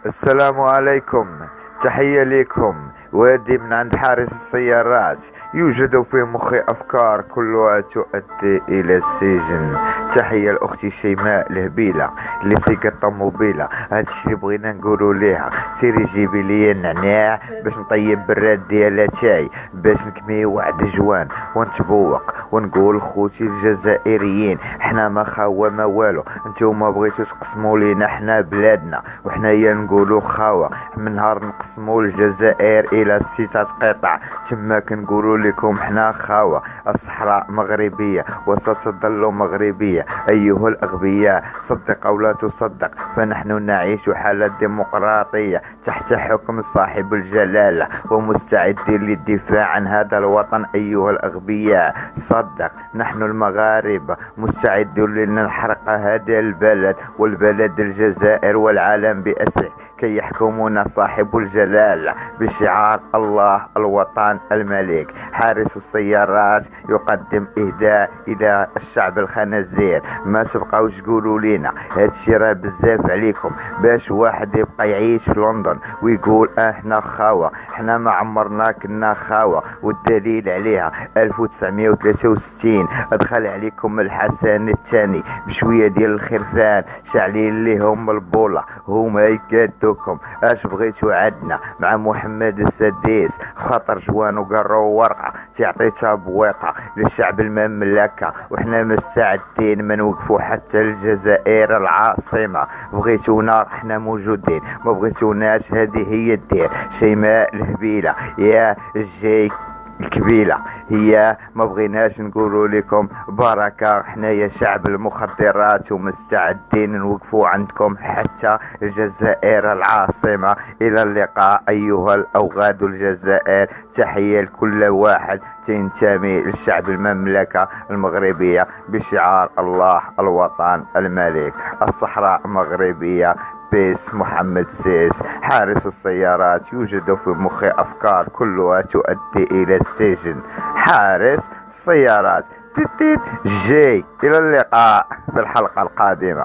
السلام عليكم. تحية لكم. وادي من عند حارس السيارات. يوجد في مخي أفكار كلها تؤدي إلى السجن. تحية لأختي شيماء الهبيلة اللي سيقت طوموبيلة. هادشي اللي بغينا نقولوا ليها، سيري جيبي لي النعناع باش نطيب براد ديال شاي، باش نكمي وعد جوان ونتبوق ونقول خوتي الجزائريين حنا ما خاوة ما والو. انتوما بغيتو تقسموا لينا حنا بلادنا وحنايا نقولوا خاوة. من نهار نقسموا الجزائر الى 6 قطع تما كنقولوا لكم حنا خاوة. الصحراء مغربية وستظل مغربية ايها الاغبياء، صدق او لا تصدق فنحن نعيش حالة ديمقراطية تحت حكم صاحب الجلالة ومستعدين للدفاع عن هذا الوطن ايها الاغبياء. صدق نحن المغاربة مستعدون لنحرق هذا البلد والبلد الجزائر والعالم بأسره كي يحكمنا صاحب الجلالة بشعار الله الوطن الملك. حارس السيارات يقدم إهداء إلى الشعب الخنازير. ما تبقاوش تقولوا لينا هادشي راه بزاف عليكم باش واحد يبقى يعيش في لندن ويقول احنا خاوة. احنا ما عمرنا كنا خاوة، والدليل عليها 1963 ادخل عليكم الحسن الثاني بشوية ديال الخرفان شعلين ليهم البولة هما يقادوكم. اش بغيتو عدنا مع محمد السادس خاطر جوان وقروا ورقة تعطيتها بويطة للشعب المملكة، وحنا مستعدين ما نوقفوا حتى الجزائر العاصمة. بغيتونا احنا موجودين، ما بغيتوناش هذه هي الدير. شيماء الهبيلة يا الجاي الكبيلة هي ما بغيناش نقولوا لكم بركة. حنايا شعب المخدرات ومستعدين نوقفوا عندكم حتى الجزائر العاصمة. الى اللقاء ايها الاوغاد الجزائر. تحية لكل واحد تنتمي للشعب المملكة المغربية بشعار الله الوطن الملك. الصحراء مغربية باسم محمد سيس. حارس السيارات يوجد في مخي أفكار كلها تؤدي إلى السجن. حارس السيارات تيت جاي. إلى اللقاء في الحلقة القادمة.